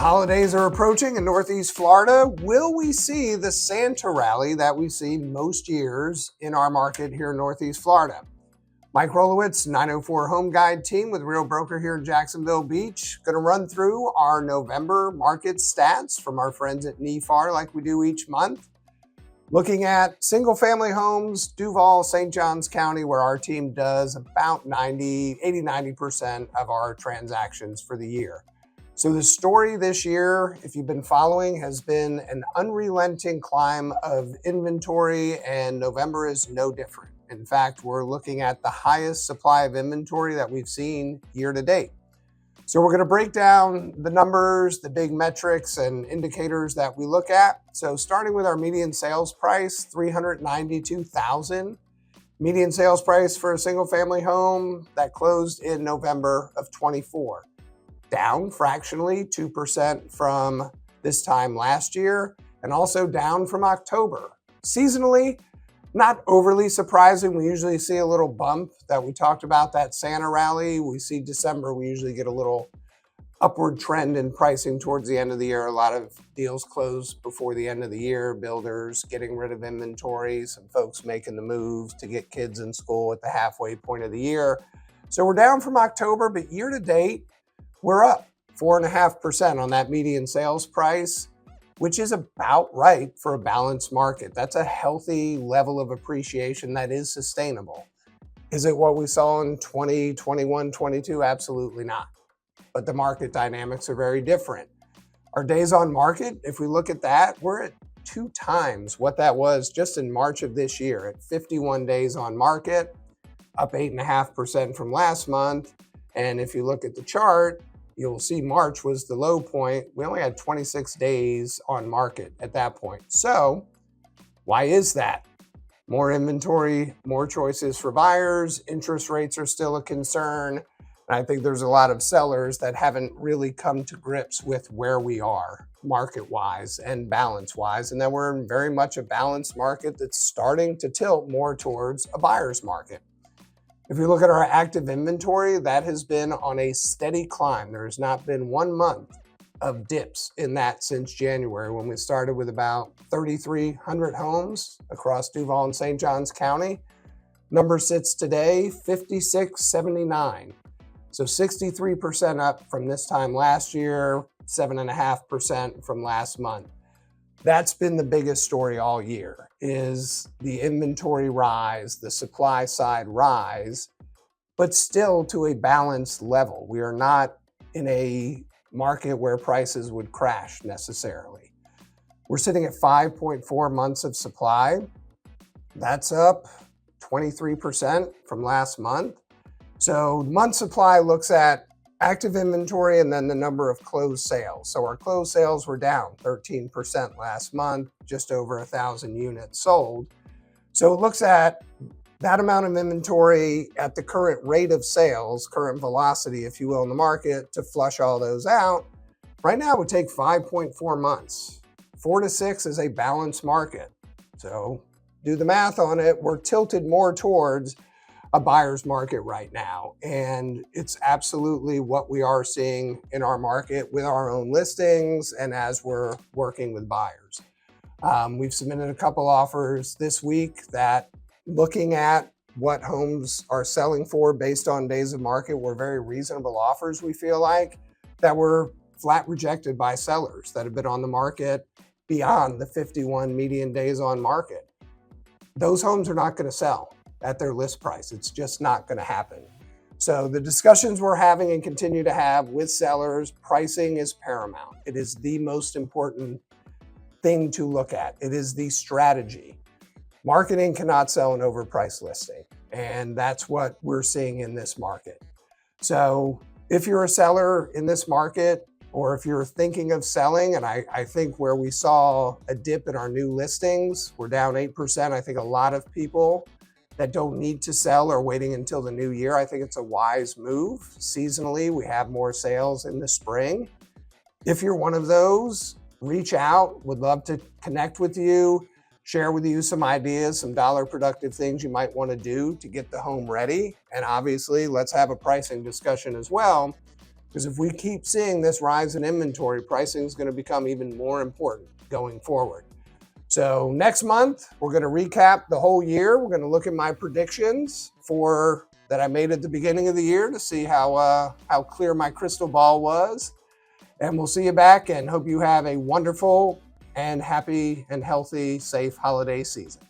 holidays are approaching in Northeast Florida. Will we see the Santa rally that we see most years in our market here in Northeast Florida? Mike Rolewicz, 904 Home Guide team with Real Broker here in Jacksonville Beach. Going to run through our November market stats from our friends at NEFAR like we do each month. Looking at single family homes, Duval, St. Johns County, where our team does about 90% of our transactions for the year. So the story this year, if you've been following, has been an unrelenting climb of inventory, and November is no different. In fact, we're looking at the highest supply of inventory that we've seen year to date. So we're going to break down the numbers, the big metrics and indicators that we look at. So starting with our median sales price, $392,000. Median sales price for a single family home that closed in November of 24. Down fractionally 2% from this time last year, and also down from October. Seasonally, not overly surprising. We usually see a little bump that we talked about, that Santa rally. We see December, we usually get a little upward trend in pricing towards the end of the year. A lot of deals close before the end of the year, builders getting rid of inventory, some folks making the moves to get kids in school at the halfway point of the year. So we're down from October, but year to date, we're up 4.5% on that median sales price, which is about right for a balanced market. That's a healthy level of appreciation that is sustainable. Is it what we saw in 20, 21, 22? Absolutely not. But the market dynamics are very different. Our days on market, if we look at that, we're at 2 times what that was just in March of this year at 51 days on market, up 8.5% from last month. And if you look at the chart, you'll see March was the low point. We only had 26 days on market at that point. So why is that? More inventory, more choices for buyers. Interest rates are still a concern. And I think there's a lot of sellers that haven't really come to grips with where we are market-wise and balance-wise, and that we're in very much a balanced market that's starting to tilt more towards a buyer's market. If we look at our active inventory, that has been on a steady climb. There has not been 1 month of dips in that since January, when we started with about 3,300 homes across Duval and St. Johns County. Number sits today, 5,679. So 63% up from this time last year, 7.5% from last month. That's been the biggest story all year, is the inventory rise, the supply side rise, but still to a balanced level. We are not in a market where prices would crash necessarily. We're sitting at 5.4 months of supply. That's up 23% from last month. So month supply looks at active inventory and then the number of closed sales. So our closed sales were down 13% last month, just over 1,000 units sold. So it looks at that amount of inventory at the current rate of sales, current velocity, if you will, in the market to flush all those out. Right now it would take 5.4 months. 4 to 6 is a balanced market. So do the math on it. We're tilted more towards a buyer's market right now. And it's absolutely what we are seeing in our market with our own listings and as we're working with buyers. We've submitted a couple offers this week that, looking at what homes are selling for based on days of market, were very reasonable offers, we feel like, that were flat rejected by sellers that have been on the market beyond the 51 median days on market. Those homes are not going to sell at their list price. It's just not going to happen. So the discussions we're having and continue to have with sellers, pricing is paramount. It is the most important thing to look at. It is the strategy. Marketing cannot sell an overpriced listing, and that's what we're seeing in this market. So if you're a seller in this market, or if you're thinking of selling, and I think where we saw a dip in our new listings, we're down 8%. I think a lot of people that don't need to sell are waiting until the new year. I think it's a wise move. Seasonally, we have more sales in the spring. If you're one of those, reach out. Would love to connect with you, share with you some ideas, some dollar productive things you might want to do to get the home ready. And obviously, let's have a pricing discussion as well, Because if we keep seeing this rise in inventory, pricing is going to become even more important going forward. So next month, we're going to recap the whole year. We're going to look at my predictions that I made at the beginning of the year to see how clear my crystal ball was. And we'll see you back and hope you have a wonderful and happy and healthy, safe holiday season.